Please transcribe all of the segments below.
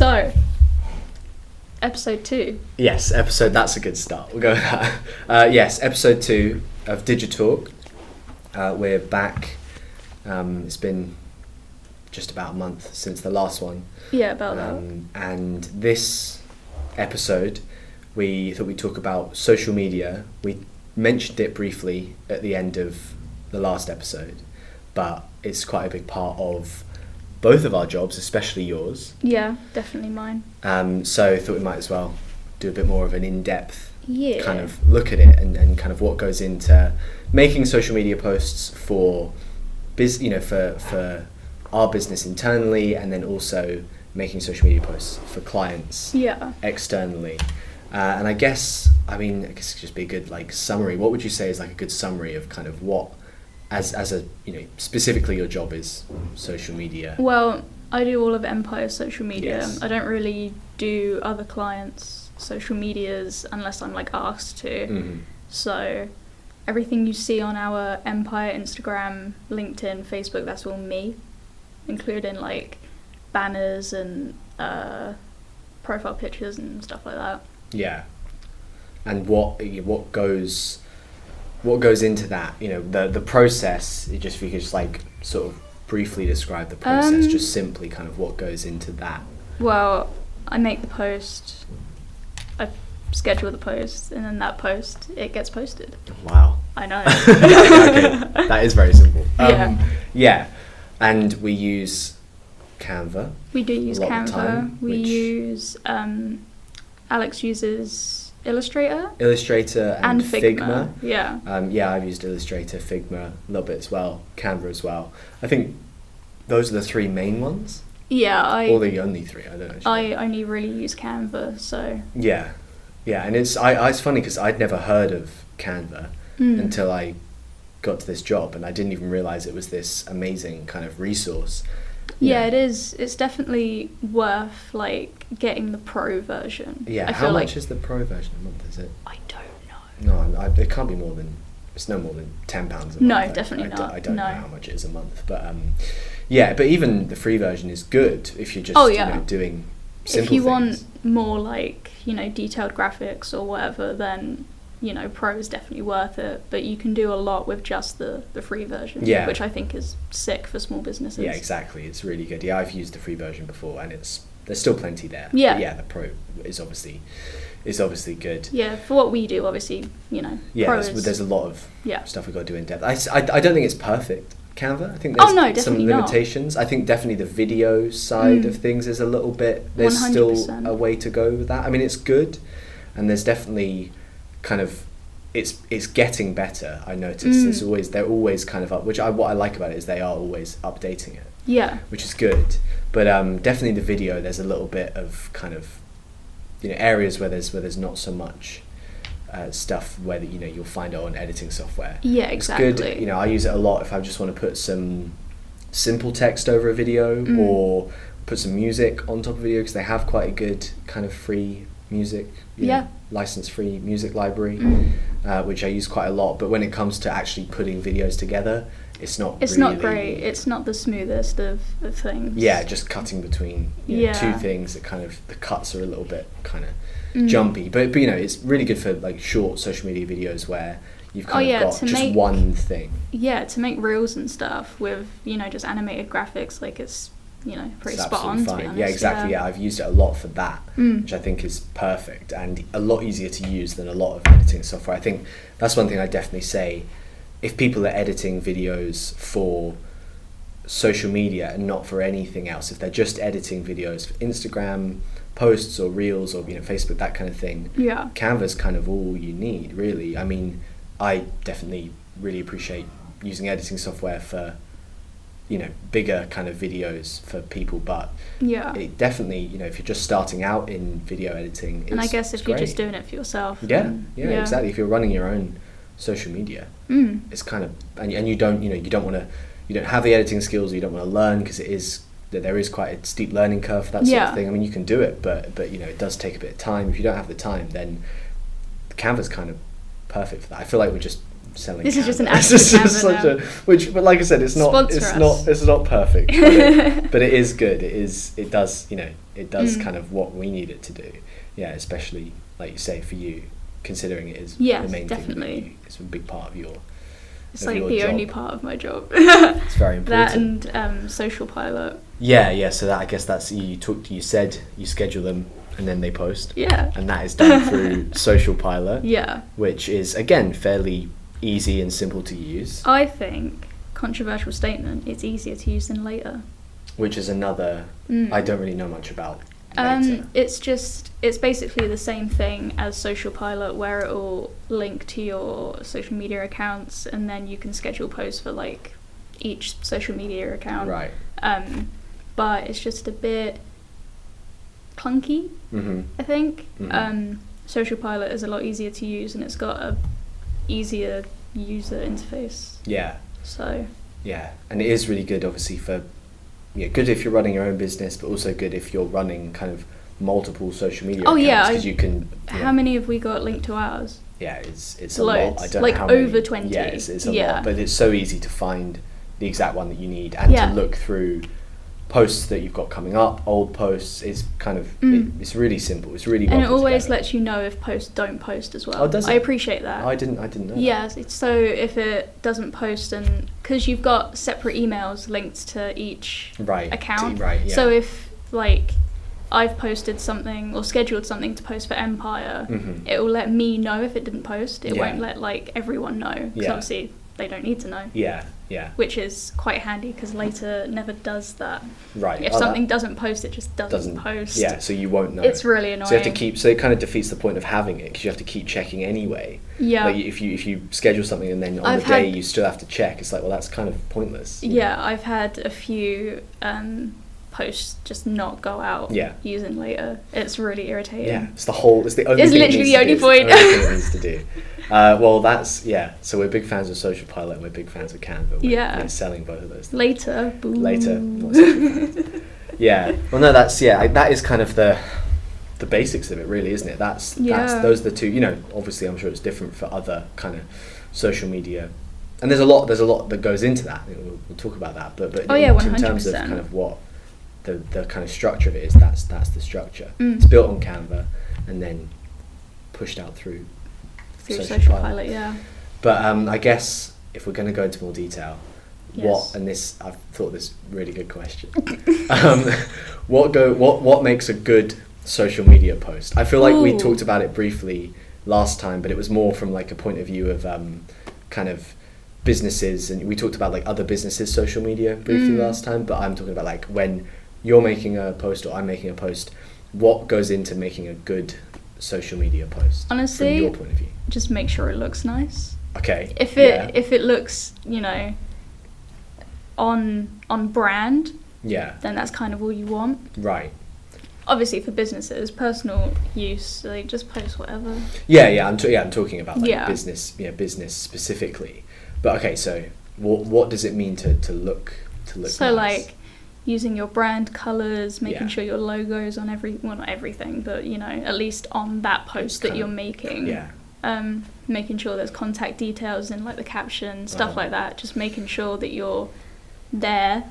So, episode 2. Yes, that's a good start. We'll go with that. Yes, episode 2 of Digitalk. We're back. It's been just about a month since the last one. Yeah, about that. And this episode, we thought we'd talk about social media. We mentioned it briefly at the end of the last episode, but it's quite a big part of both of our jobs, especially yours. Yeah, definitely mine. So I thought we might as well do a bit more of an in-depth kind of look at it and kind of what goes into making social media posts for for our business internally, and then also making social media posts for clients externally. And I guess it could just be a good summary. What would you say is a good summary of kind of what, as a specifically your job is social media? Well, I do all of Empire's social media. Yes. I don't really do other clients' social medias unless I'm asked to. Mm-hmm. So everything you see on our Empire Instagram, LinkedIn, Facebook, that's all me, including banners and profile pictures and stuff like that. Yeah. And what goes into that? The process. If you could just sort of briefly describe the process, just simply kind of what goes into that. Well, I make the post, I schedule the post, and then that post, it gets posted. Wow. I know. Okay. That is very simple. Yeah. And we use Canva. We do use Canva. We use Alex uses Illustrator and Figma. Yeah. I've used Illustrator, Figma a little bit as well, Canva as well. I think those are the three main ones. Yeah, or the only three. I don't know. I only really use Canva, so. Yeah, and it's funny because I'd never heard of Canva until I got to this job, and I didn't even realize it was this amazing kind of resource. Yeah, it is. It's definitely worth getting the pro version. Yeah, how much is the pro version a month? Is it? I don't know. No, it can't be more than. It's no more than £10 a month. No, definitely not. I don't know how much it is a month, but but even the free version is good if you're just doing simple if you things. want more detailed graphics or whatever, then pro is definitely worth it, but you can do a lot with just the free version, which I think is sick for small businesses. Yeah, exactly. It's really good. Yeah, I've used the free version before, and there's still plenty there. Yeah. But the pro is obviously good. Yeah, for what we do, obviously, Yeah, there's a lot of stuff we've got to do in depth. I don't think it's perfect, Canva. I think there's some limitations. Not. I think definitely the video side of things is a little bit. There's 100%. Still a way to go with that. It's good, and there's definitely kind of it's getting better. I noticed they're always kind of up, what I like about it is they are always updating it. Yeah, which is good. But definitely the video, there's a little bit of kind of areas where there's not so much stuff where you'll find it on editing software. Yeah, exactly. It's good. I use it a lot if I just want to put some simple text over a video or put some music on top of a video, because they have quite a good kind of free music, license-free music library, which I use quite a lot. But when it comes to actually putting videos together, it's not great. It's not the smoothest of things. Yeah, just cutting between two things, that kind of the cuts are a little bit kind of jumpy. But it's really good for short social media videos where you've kind of got just one thing. Yeah, to make reels and stuff with just animated graphics, it's pretty spot on, to be honest. Yeah, exactly. Yeah, I've used it a lot for that, which I think is perfect and a lot easier to use than a lot of editing software. I think that's one thing I definitely say. If people are editing videos for social media and not for anything else, if they're just editing videos for Instagram posts or reels or Facebook, that kind of thing, Canva's kind of all you need, really. I definitely really appreciate using editing software for bigger kind of videos for people, but it definitely, if you're just starting out in video editing, and I guess if you're just doing it for yourself, exactly. If you're running your own social media, it's kind of, and you don't you don't have the editing skills, or you don't want to learn, because there is quite a steep learning curve for that sort of thing. You can do it, but it does take a bit of time. If you don't have the time, then Canva's kind of perfect for that. I feel like we're just selling. This is just an Canva. ad for Canva now. But like I said, it's not perfect, but it is good. It does kind of what we need it to do. Yeah, especially like you say for you, considering it is the main definitely. thing. It's a big part of your. It's like the only part of my job. It's very important. That and Social Pilot. Yeah. So that, I guess that's you said you schedule them and then they post. Yeah. And that is done through Social Pilot. Yeah. Which is again fairly easy and simple to use. I think, controversial statement, it's easier to use than Later. Which is another. I don't really know much about. Later. It's basically the same thing as Social Pilot, where it will link to your social media accounts, and then you can schedule posts for like each social media account. Right. But it's just a bit clunky. I think. Social Pilot is a lot easier to use, and it's got a easier user interface. Yeah. So. Yeah, and it is really good, obviously, for. Yeah, good if you're running your own business, but also good if you're running kind of multiple social media accounts, because you can. How many have we got linked to ours? Yeah, it's a lot. I don't like know how many. over 20. Yeah, it's a lot, but it's so easy to find the exact one that you need and to look through posts that you've got coming up, old posts. It's kind of it's really simple. It's really well and it put always together. lets you know if posts don't post as well. Oh, does it? I appreciate that. I didn't know. Yeah, so if it doesn't post, and because you've got separate emails linked to each account, right? Yeah. So if like I've posted something or scheduled something to post for Empire, it will let me know if it didn't post. It won't let like everyone know, because obviously they don't need to know. Yeah. Which is quite handy, because Later never does that. Right. If something doesn't post, it just doesn't post. Yeah, so you won't know. It's really annoying. So you have to keep. So it kind of defeats the point of having it, because you have to keep checking anyway. Yeah. Like if you schedule something and then on the day you still have to check, it's like, well, that's kind of pointless. Yeah, I've had a few posts just not go out using Later. It's really irritating. Yeah, it's the only. It's literally the only point. It's the only thing it needs to do. Well, that's so we're big fans of Social Pilot and we're big fans of Canva. We're selling both of those things. Later. Not Social Pilot. Yeah. Well, no, that is kind of the basics of it, really, isn't it? That's those are the two. You know, obviously, I'm sure it's different for other kind of social media, and there's a lot that goes into that. We'll talk about that, but in 100%. terms of kind of what the kind of structure of it is, that's the structure. It's built on Canva and then pushed out through Social Pilot, yeah. But I guess if we're going to go into more detail, I've thought this really good question. What makes a good social media post? I feel like we talked about it briefly last time, but it was more from like a point of view of kind of businesses, and we talked about like other businesses' social media briefly last time. But I'm talking about like when you're making a post or I'm making a post, what goes into making a good social media post? Honestly, from your point of view, just make sure it looks nice. Okay. If it looks, on brand, then that's kind of all you want. Right. Obviously, for businesses, personal use, like just post whatever. I'm talking about like business, business specifically. But okay, so what does it mean to look so nice? Like using your brand colours, making sure your logo's on not everything, but at least on that post that you're making. Making sure there's contact details in like the caption, stuff like that. Just making sure that you're there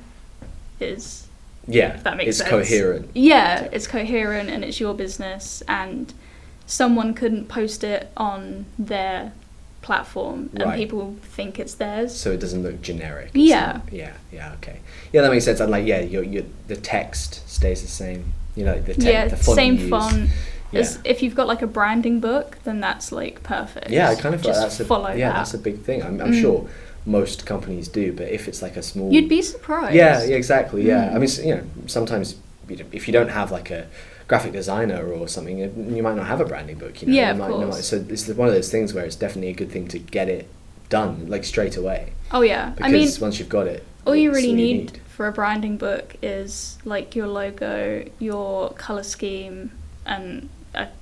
is if that makes sense. It's coherent. It's coherent and it's your business, and someone couldn't post it on their platform and people think it's theirs, so it doesn't look generic. Okay. That makes sense. And like the text stays the same, the font same you use. font. If you've got like a branding book, then that's like perfect. I kind of just follow that. That's a big thing. I'm sure most companies do, but if it's like a small, you'd be surprised. Exactly. I mean, sometimes if you don't have like a graphic designer or something, you might not have a branding book. Of course. So it's one of those things where it's definitely a good thing to get it done like straight away. Oh yeah, because once you've got it, all you really need for a branding book is like your logo, your color scheme, and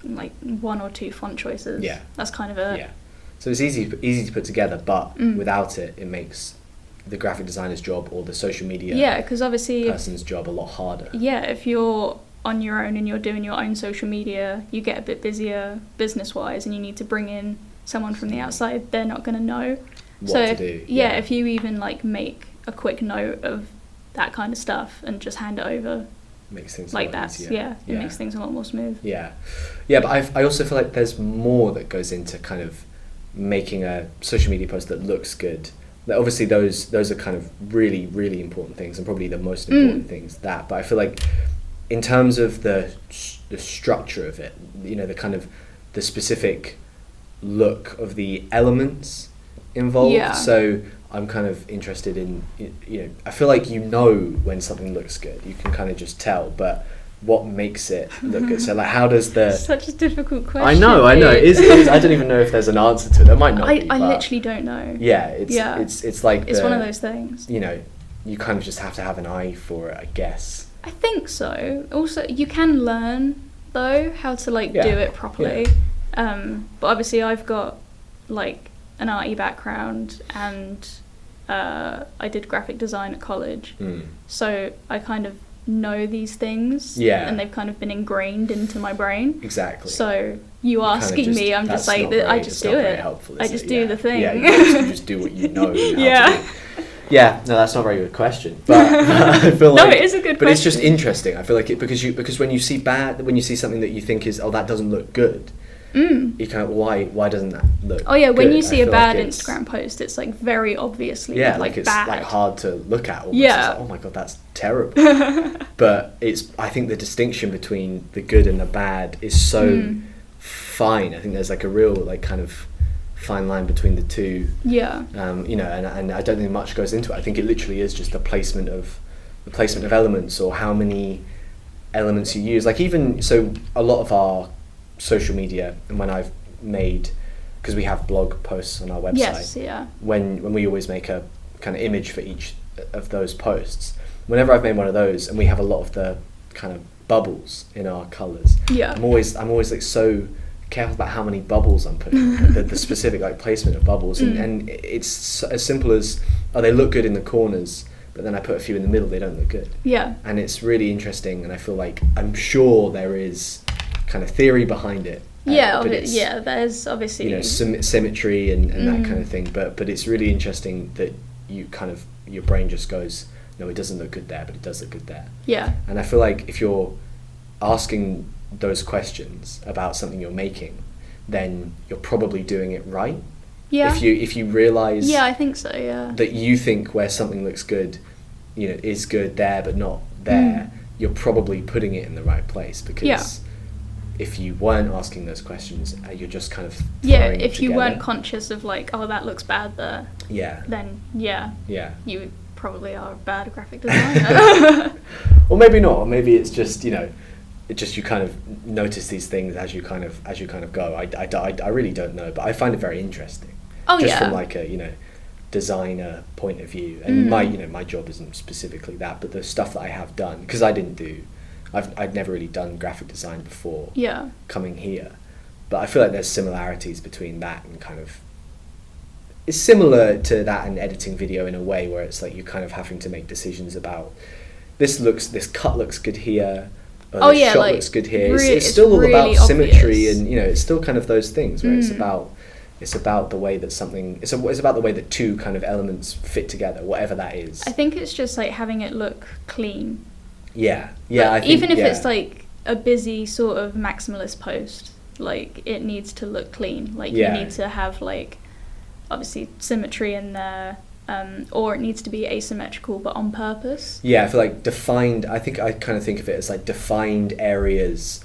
like one or two font choices. That's kind of it. So it's easy to put together, but without it makes the graphic designer's job or the social media because obviously person's job a lot harder. If you're on your own and you're doing your own social media, you get a bit busier business wise, and you need to bring in someone from the outside. They're not going to know. what so to if, do. if you even like make a quick note of that kind of stuff and just hand it over, makes things like a lot that. easier. It makes things a lot more smooth. Yeah, but I also feel like there's more that goes into kind of making a social media post that looks good. Like obviously those are kind of really, really important things, and probably the most important things. But I feel like in terms of the structure of it, you know, the kind of the specific look of the elements involved. Yeah. So I'm kind of interested in, you know, I feel like, you know, when something looks good, you can kind of just tell, but what makes it look good? So like, how does the... Such a difficult question. I know. It is. I don't even know if there's an answer to it. There might not be. I literally don't know. Yeah, it's like... It's one of those things. You know, you kind of just have to have an eye for it, I guess. I think so. Also, you can learn, though, how to, like, do it properly. But obviously I've got, like, an arty background, and I did graphic design at college. So I kind of know these things, and they've kind of been ingrained into my brain. Exactly. So you asking me, I'm just like, I just do it. I just do the thing. Yeah, you just do what you know. Yeah. Yeah, no, that's not a very good question, but I feel like... No, it is a good question. But it's just interesting. I feel like it, because when you see something that you think is, that doesn't look good, you kind of, why doesn't that look Oh yeah, when good? you see a bad like Instagram post, it's like very obviously like it's bad. like hard to look at almost. Yeah. It's like, oh my god, that's terrible. But I think the distinction between the good and the bad is so fine. I think there's like a real like kind of fine line between the two. Yeah. You know, and I don't think much goes into it. I think it literally is just the placement of elements, or how many elements you use. Like, even so, a lot of our social media, and when I've made, because we have blog posts on our website. Yes. Yeah. When we always make a kind of image for each of those posts. Whenever I've made one of those, and we have a lot of the kind of bubbles in our colours. Yeah. I'm always like so careful about how many bubbles I'm putting, the specific like placement of bubbles, and it's as simple as, they look good in the corners, but then I put a few in the middle, they don't look good. Yeah. And it's really interesting, and I feel like, I'm sure there is kind of theory behind it. There's obviously, you know, symmetry and that kind of thing, but it's really interesting that you kind of, your brain just goes, no, it doesn't look good there, but it does look good there. Yeah. And I feel like if you're asking those questions about something you're making, then you're probably doing it right. Yeah. If you realise, yeah, I think so. Yeah. that you think where something looks good, you know, is good there but not there, you're probably putting it in the right place, because if you weren't asking those questions, you're just kind of throwing if it you together. weren't conscious of like, oh, that looks bad there, then you probably are a bad graphic designer. Or maybe not, or maybe it's just, you know, you kind of notice these things as you kind of go. I really don't know, but I find it very interesting. From like a, you know, designer point of view, and my job isn't specifically that, but the stuff that I have done, because I'd never really done graphic design before coming here, but I feel like there's similarities between that and kind of, it's similar to that and editing video in a way, where it's like you're kind of having to make decisions about, this cut looks good here, or this shot looks good here. It's still all about symmetry, and, you know, it's still kind of those things where it's about the way that something, it's about the way that two kind of elements fit together, whatever that is. I think it's just like having it look clean. Yeah. I think, even if it's like a busy sort of maximalist post, like, it needs to look clean. Like, you need to have like, obviously, symmetry in there, or it needs to be asymmetrical but on purpose. Yeah, I feel like defined, I kind of think of it as like defined areas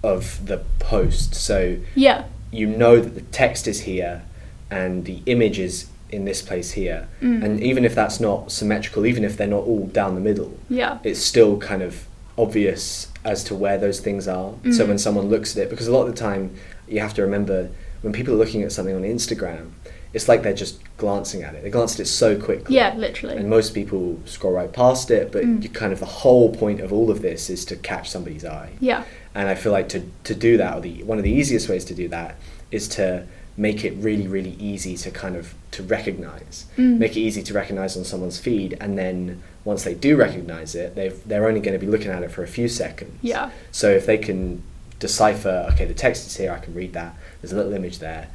of the post. So you know that the text is here and the image is in this place here, and even if that's not symmetrical, even if they're not all down the middle, it's still kind of obvious as to where those things are. So when someone looks at it, because a lot of the time you have to remember, when people are looking at something on Instagram, it's like they're just glancing at it. They glance at it so quickly. Yeah, literally. And most people scroll right past it, but you kind of, the whole point of all of this is to catch somebody's eye. Yeah. And I feel like to do that, or one of the easiest ways to do that, is to make it really, really easy to kind of to recognize. Make it easy to recognize on someone's feed, and then once they do recognize it, they're only going to be looking at it for a few seconds. Yeah. So if they can decipher, okay, the text is here, I can read that. There's a little image there,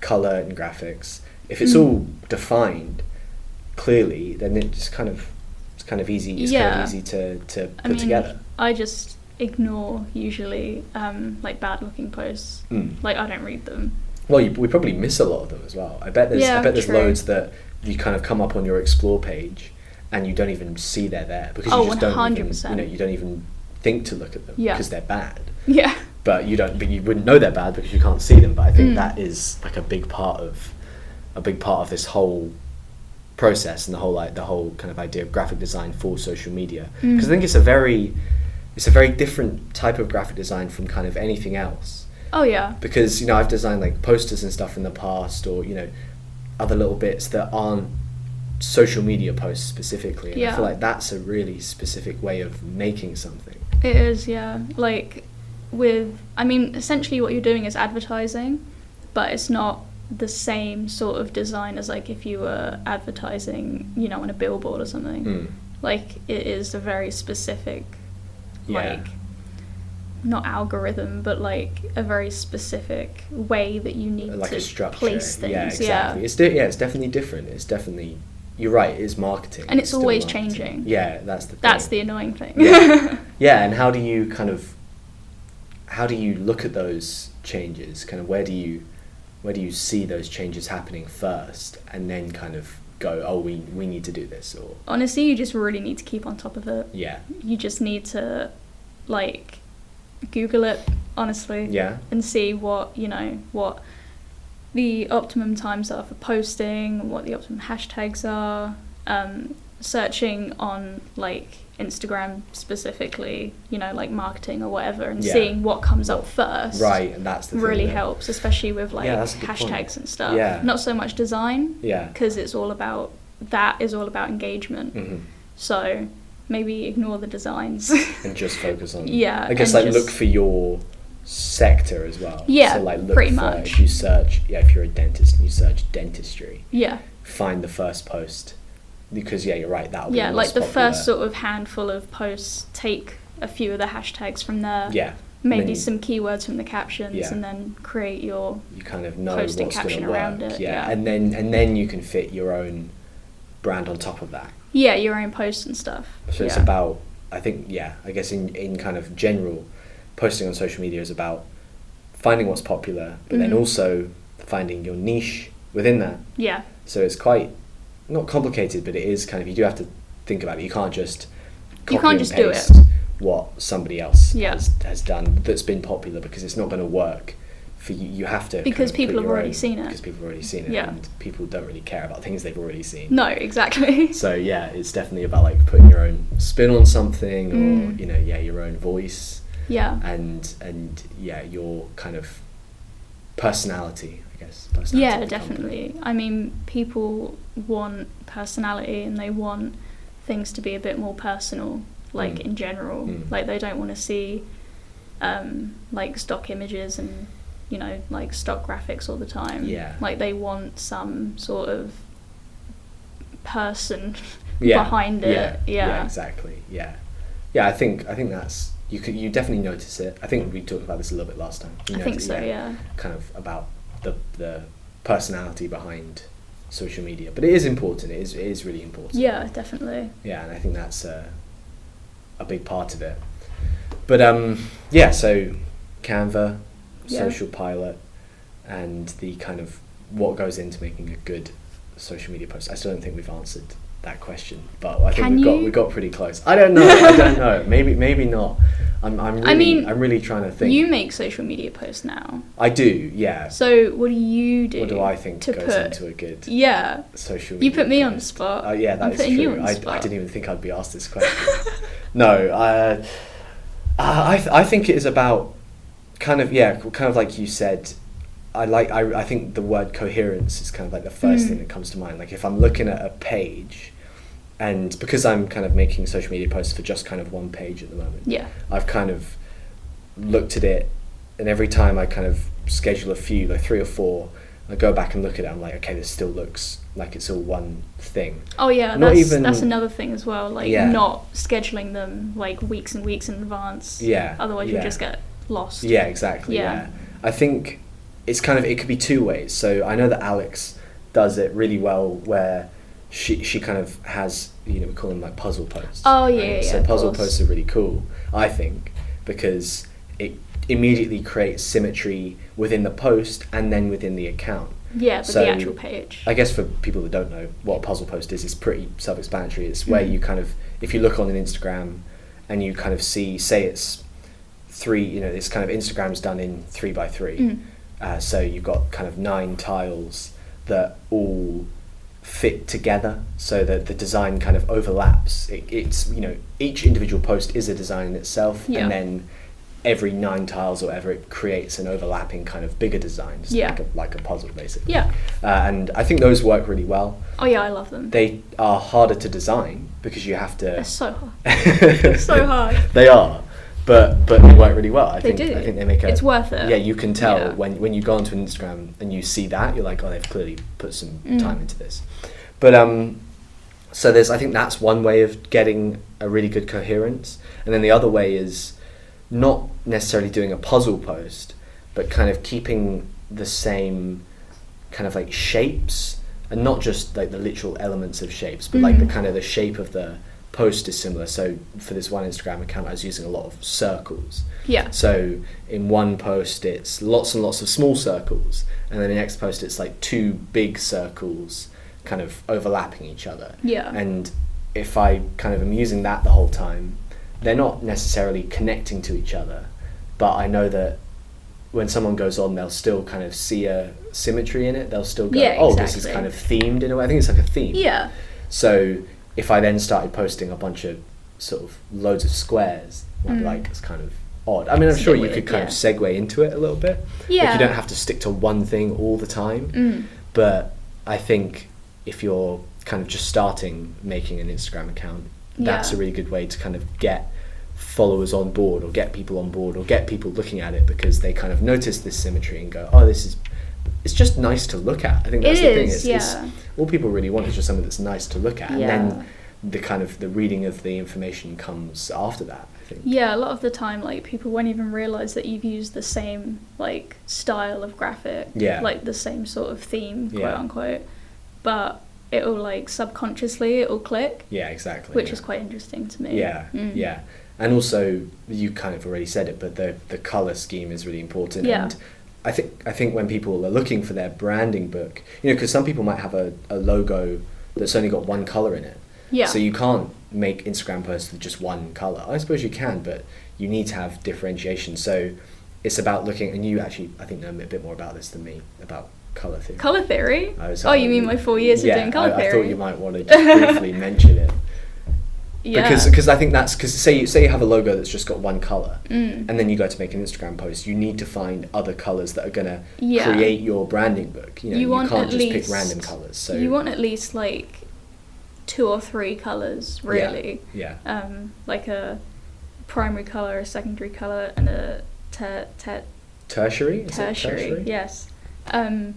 color and graphics. If it's all defined clearly, then it's kind of easy. It's kind of easy to put together. I just ignore usually like bad looking posts. Like I don't read them. Well, we probably miss a lot of them as well. I bet there's true. loads that you kind of come up on your explore page and you don't even see they're there because you just 100%. don't even you don't even think to look at them because they're bad. Yeah. But you wouldn't know they're bad because you can't see them. But I think that is like a big part of this whole process and the whole kind of idea of graphic design for social media. Because I think it's a very different type of graphic design from kind of anything else. Oh yeah. Because I've designed like posters and stuff in the past, or other little bits that aren't social media posts specifically. And I feel like that's a really specific way of making something. It is, yeah. Like essentially what you're doing is advertising, but it's not the same sort of design as like if you were advertising, on a billboard or something. Like it is a very specific, like not algorithm, but like a very specific way that you need like to a structure. place things. Yeah, exactly. It's definitely different. It's definitely, you're right, it is marketing. And it's always marketing. changing. Yeah, that's the thing. That's the annoying thing. Yeah, and how do you look at those changes? Kind of where do you see those changes happening first, and then kind of go, oh, we need to do this? Or honestly, you just really need to keep on top of it. Yeah. You just need to like Google it, honestly. Yeah. And see what the optimum times are for posting, what the optimum hashtags are, searching on like Instagram specifically, like marketing or whatever, and seeing what comes up first. Right, and that's the really thing helps, especially with like hashtags and stuff. Yeah. Not so much design. Yeah. Because it's all about engagement. Mm-hmm. So maybe ignore the designs and just focus on. Yeah. I guess look for your sector as well. Yeah. So like look pretty for, much. if you search, if you're a dentist and you search dentistry. Yeah. Find the first post. Because you're right, that'll be like the popular. first sort of handful of posts, take a few of the hashtags from there. Yeah. Maybe some keywords from the captions, Yeah. and then create your you kind of know post and what's going caption to work. around it. Yeah. And then you can fit your own brand on top of that. Yeah, your own posts and stuff. So it's about, I think, I guess in kind of general, posting on social media is about finding what's popular, but then also finding your niche within that. Yeah. So it's quite, not complicated, but it is kind of, you do have to think about it. You can't just copy and do paste it. what somebody else Yeah. has done that's been popular, because it's not going to work for you. You have to Because kind of people put have your already own- seen it. Because people have already seen it, Yeah. and people don't really care about things they've already seen. No, exactly. So it's definitely about like putting your own spin on something, or your own voice. Yeah. And your kind of personality, I guess. Yeah, definitely. I mean, people want personality, and they want things to be a bit more personal, like in general. Like they don't want to see like stock images and like stock graphics all the time. Yeah. Like they want some sort of person behind it. Yeah, exactly. Yeah, I think that's, you definitely notice it. I think we talked about this a little bit last time. I think so. Yeah. Kind of about the personality behind social media, but it is important. It is really important. Yeah, definitely. Yeah, and I think that's a big part of it. But so Canva, Social Pilot, and the kind of what goes into making a good social media post. I still don't think we've answered that question, but I think we got pretty close. I don't know. Maybe not. I'm really trying to think. You make social media posts now. I do, yeah. So what do you do? What do I think goes into a good social media You put me post? on the spot. Oh yeah, that is putting true. You on the spot. I didn't even think I'd be asked this question. No, I think it is about kind of like you said. I think the word coherence is kind of like the first thing that comes to mind. Like if I'm looking at a page, and because I'm kind of making social media posts for just kind of one page at the moment, I've kind of looked at it, and every time I kind of schedule a few, like 3 or 4, I go back and look at it, I'm like, okay, this still looks like it's all one thing. Oh yeah, that's another thing as well, like not scheduling them like weeks and weeks in advance. Yeah. Otherwise you'll just get lost. Yeah, exactly. Yeah. I think it's kind of, it could be 2 ways. So I know that Alex does it really well, where she kind of has, we call them like puzzle posts. Oh, right? yeah, So puzzle of course. posts are really cool, I think, because it immediately creates symmetry within the post and then within the account. Yeah, but So, the actual page. I guess for people that don't know what a puzzle post is, it's pretty self-explanatory. It's where you kind of, if you look on an Instagram and you kind of see, say it's three, it's kind of Instagram's done in 3x3. So you've got kind of 9 tiles that all fit together, so that the design kind of overlaps. It's each individual post is a design in itself, and then every 9 tiles or whatever, it creates an overlapping kind of bigger design, just like a puzzle basically. And I think those work really well. Oh yeah, I love them. They are harder to design because you have to. They're so hard. So hard. They are, but they work really well. I think they make it's worth it. Yeah, you can tell when you go onto an Instagram and you see that, you're like, oh, they've clearly put some time into this. But so I think that's one way of getting a really good coherence, and then the other way is not necessarily doing a puzzle post, but kind of keeping the same kind of like shapes, and not just like the literal elements of shapes, but like the kind of the shape of the post is similar. So for this one Instagram account, I was using a lot of circles. Yeah. So in one post it's lots and lots of small circles, and then the next post it's like 2 big circles kind of overlapping each other. Yeah. And if I kind of am using that the whole time, they're not necessarily connecting to each other, but I know that when someone goes on, they'll still kind of see a symmetry in it. They'll still go, oh, this is kind of themed in a way. I think it's like a theme. Yeah. So if I then started posting a bunch of sort of loads of squares, I'd be like, it's kind of odd. I mean, I'm sure you could kind of segue into it a little bit. Yeah. Like, you don't have to stick to one thing all the time. But I think if you're kind of just starting making an Instagram account, that's a really good way to kind of get followers on board, or get people on board, or get people looking at it, because they kind of notice this symmetry and go, oh, it's just nice to look at. I think that's the thing. It's all people really want is just something that's nice to look at, and then the kind of the reading of the information comes after that, I think. Yeah, a lot of the time, like, people won't even realise that you've used the same, like, style of graphic, like the same sort of theme, quote unquote, but it'll, like, subconsciously it'll click. Yeah, exactly. Which is quite interesting to me. Yeah. And also, you kind of already said it, but the colour scheme is really important. Yeah. And I think when people are looking for their branding book, because some people might have a logo that's only got one colour in it. Yeah. So you can't make Instagram posts with just one colour. I suppose you can, but you need to have differentiation. So it's about looking, and you actually, I think, know a bit more about this than me, about colour theory. Colour theory? You mean my 4 years of doing colour theory? I thought you might want to just briefly mention it. Yeah. Because I think that's, because say you have a logo that's just got one colour, and then you go to make an Instagram post, you need to find other colours that are going to create your branding book. You can't just pick random colours. So you want at least like 2 or 3 colours, really. Yeah. Like a primary colour, a secondary colour, and a tertiary? Tertiary, yes. And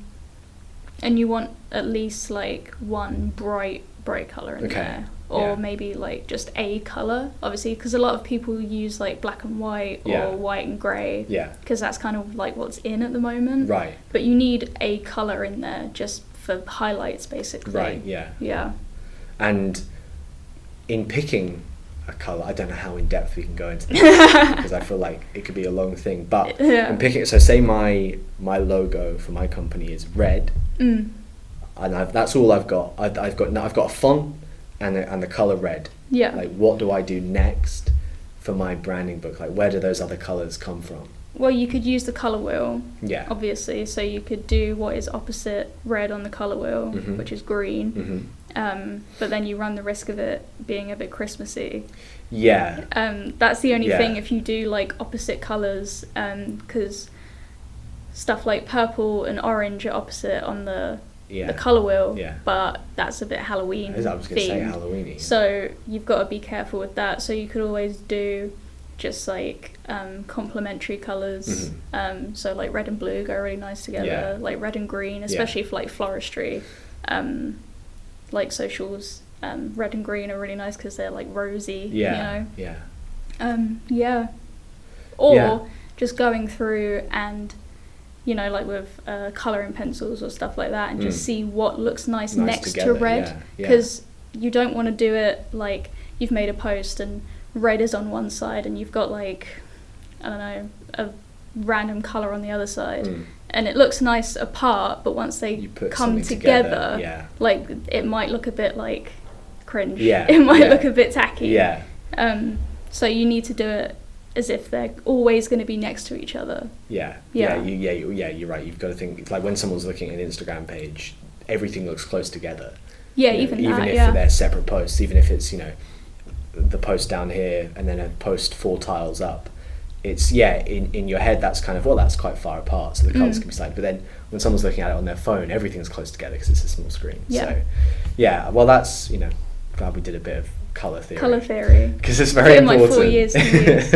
you want at least like one bright colour in there. Or maybe like just a colour, obviously, because a lot of people use like black and white or white and grey, because that's kind of like what's in at the moment. Right. But you need a colour in there just for highlights, basically. Right, yeah. Yeah. And in picking a colour, I don't know how in depth we can go into this, because I feel like it could be a long thing. But in picking, so say my logo for my company is red, and that's all I've got. I've got a font and the colour red. Yeah. Like, what do I do next for my branding book? Like, where do those other colours come from? Well, you could use the colour wheel. Yeah. Obviously, so you could do what is opposite red on the colour wheel, which is green. But then you run the risk of it being a bit Christmassy. Yeah. That's the only thing if you do like opposite colours, because stuff like purple and orange are opposite on the colour wheel, but that's a bit Halloween I was going to say Halloween-y. So you've got to be careful with that. So you could always do just like complementary colours. So like red and blue go really nice together, like red and green, especially for like floristry. Like socials, red and green are really nice because they're like rosy, Or just going through and you know, like with colouring pencils or stuff like that, and just see what looks nice next together, to red. Because you don't want to do it like you've made a post and red is on one side and you've got like, I don't know, a random colour on the other side. And it looks nice apart, but once they come together, like it might look a bit like cringe. It might look a bit tacky. So you need to do it as if they're always going to be next to each other. You're right. You've got to think, like when someone's looking at an Instagram page, everything looks close together. Even if they're separate posts, even if it's, you know, the post down here and then a post 4 tiles up. It's in your head that's kind of, well, that's quite far apart, so the colours can be slight, but then when someone's looking at it on their phone, everything's close together because it's a small screen. So well, that's, you know, glad we did a bit of colour theory because it's very important. Like 4 years to use.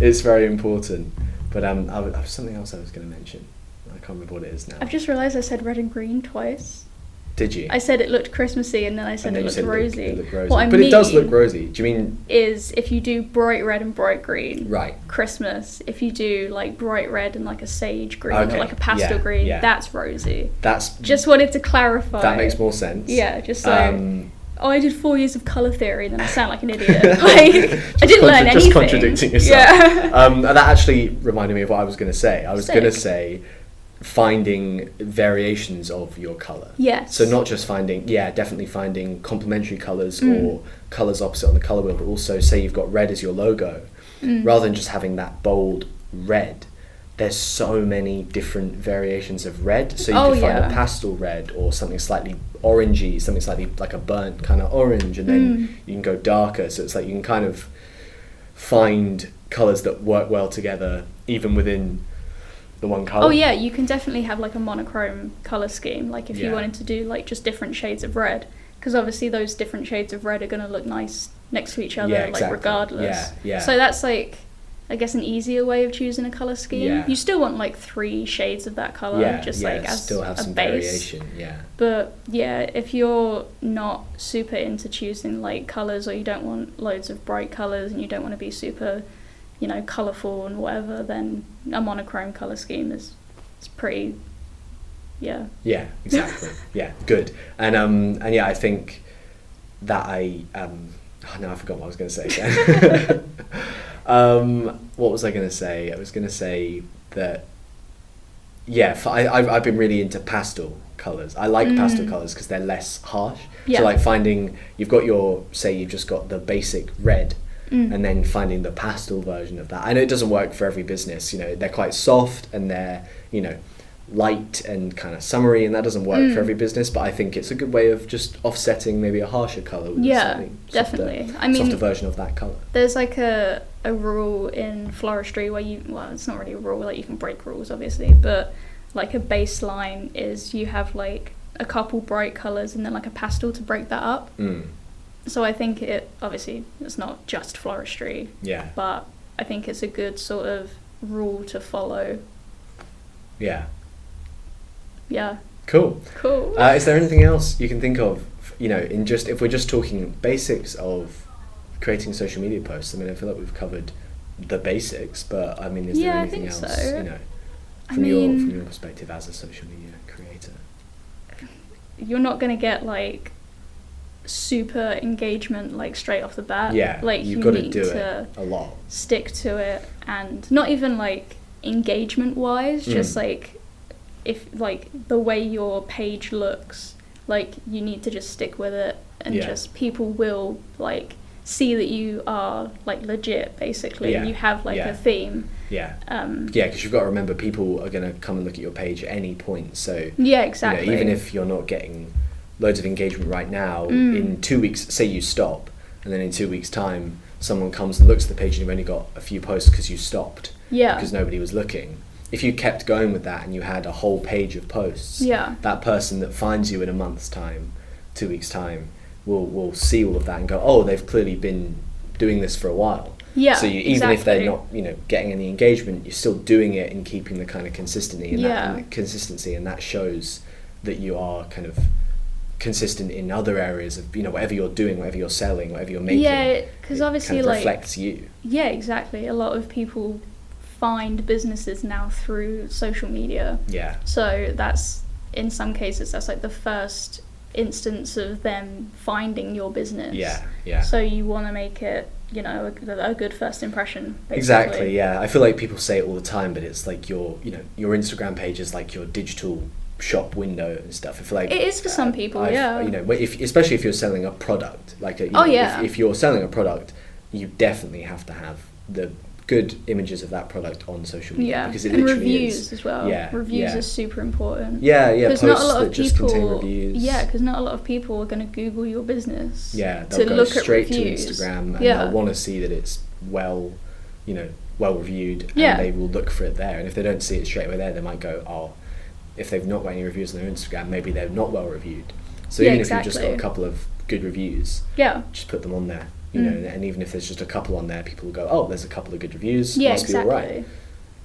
It's very important. But I was something else I was going to mention, I can't remember what it is now. I've just realised I said red and green twice. Did you? I said it looked Christmassy and then I said it looked rosy. It looked rosy. But it does look rosy. Do you mean... is if you do bright red and bright green, right, Christmas. If you do like bright red and like a sage green or like a pastel green, that's rosy. That's... Just wanted to clarify. That makes more sense. Yeah, just so... I did 4 years of colour theory and then I sound like an idiot. Like, I didn't learn anything. Just contradicting yourself. And that actually reminded me of what I was going to say. I was going to say... finding variations of your colour. Yes. So not just finding, definitely finding complementary colours or colours opposite on the colour wheel, but also say you've got red as your logo, rather than just having that bold red. There's so many different variations of red. So you can find a pastel red or something slightly orangey, something slightly like a burnt kind of orange, and then you can go darker. So it's like you can kind of find colours that work well together, even within the one colour. You can definitely have like a monochrome colour scheme, like if you wanted to do like just different shades of red, because obviously those different shades of red are going to look nice next to each other, like regardless. So that's like, I guess, an easier way of choosing a colour scheme. You still want like 3 shades of that colour, just like as still have a some base. variation. But if you're not super into choosing like colours, or you don't want loads of bright colours and you don't want to be super, you know, colourful and whatever, then a monochrome colour scheme is pretty, exactly. Good. And I think that I forgot what I was going to say again. What was I going to say? I was going to say that I've been really into pastel colours. I like pastel colours because they're less harsh. So like finding, you've just got the basic red, and then finding the pastel version of that. I know it doesn't work for every business, you know, they're quite soft and they're, you know, light and kind of summery, and that doesn't work for every business, but I think it's a good way of just offsetting maybe a harsher colour with definitely. Softer version of that colour. There's like a rule in floristry where it's not really a rule, like you can break rules obviously, but like a baseline is you have like a couple bright colours and then like a pastel to break that up. So I think it's not just floristry, but I think it's a good sort of rule to follow. Cool. Is there anything else you can think of, you know, if we're just talking basics of creating social media posts? I mean, I feel like we've covered the basics, but I mean, is there anything else, you know, from your perspective as a social media creator? You're not going to get like super engagement like straight off the bat. Like you've got to do it a lot. Stick to it, and not even like engagement wise, just like if like the way your page looks, like you need to just stick with it, and just people will like see that you are like legit basically, and you have like a theme. Because you've got to remember, people are going to come and look at your page at any point, so exactly, you know, even if you're not getting loads of engagement right now, in 2 weeks, say you stop, and then in 2 weeks time someone comes and looks at the page and you've only got a few posts because you stopped because nobody was looking. If you kept going with that and you had a whole page of posts, that person that finds you in a month's time, 2 weeks time, will see all of that and go, oh, they've clearly been doing this for a while. So even if they're not, you know, getting any engagement, you're still doing it and keeping the kind of consistency and that shows that you are kind of consistent in other areas of, you know, whatever you're doing, whatever you're selling, whatever you're making. Because obviously kind of like reflects you. Exactly. A lot of people find businesses now through social media. Yeah. So that's, in some cases, that's like the first instance of them finding your business. Yeah. So you want to make it, you know, a good first impression, basically. Exactly, yeah. I feel like people say it all the time, but it's like your Instagram page is like your digital shop window and stuff. I feel like it is for some people, yeah. You know, especially if you're selling a product, like if you're selling a product, you definitely have to have the good images of that product on social media, because it literally reviews is. As well. Reviews is super important. Posts not a lot of just contain reviews. Yeah, because not a lot of people are going to Google your business. Yeah, they'll go straight to Instagram, and they'll want to see that it's well reviewed, and they will look for it there. And if they don't see it straight away there, they might go, oh, if they've not got any reviews on their Instagram, maybe they're not well reviewed. So even if you've just got a couple of good reviews, just put them on there. You know, and even if there's just a couple on there, people will go, oh, there's a couple of good reviews, must be all right.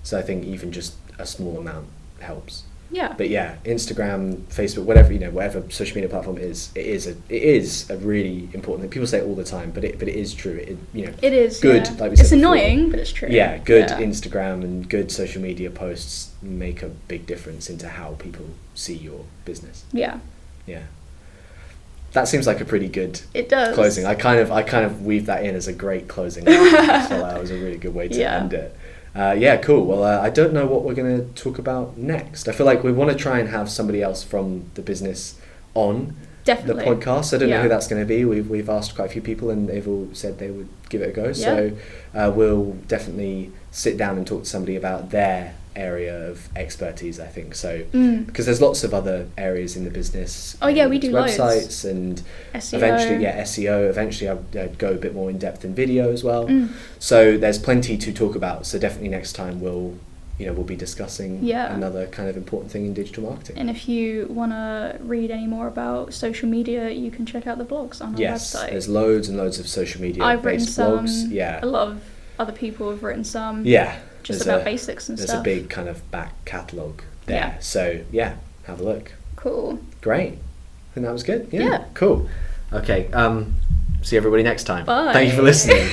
So I think even just a small amount helps. Yeah. But yeah, Instagram, Facebook, whatever social media platform it is a really important thing. People say it all the time, but it is true. It is good. Yeah. Like we said it's annoying, before. But it's true. Yeah, good Instagram and good social media posts make a big difference into how people see your business. Yeah. Yeah. That seems like a pretty good closing. I kind of weaved that in as a great closing. I felt that was a really good way to end it. Cool. Well, I don't know what we're going to talk about next. I feel like we want to try and have somebody else from the business on the podcast. I don't know who that's going to be. We've asked quite a few people, and they've all said they would give it a go. So we'll definitely sit down and talk to somebody about their area of expertise, I think. So because there's lots of other areas in the business. We do websites loads. And SEO. Eventually SEO. Eventually I'd go a bit more in depth in video as well. So there's plenty to talk about. So definitely next time we'll be discussing another kind of important thing in digital marketing. And if you want to read any more about social media, you can check out the blogs on our website. There's loads and loads of social media I've written based some. blogs. Yeah. A lot of other people have written some. Yeah. Just about basics and stuff. There's a big kind of back catalogue there. Yeah. So have a look. Cool. Great. I think that was good. Yeah. Cool. Okay. See everybody next time. Bye. Thank you for listening.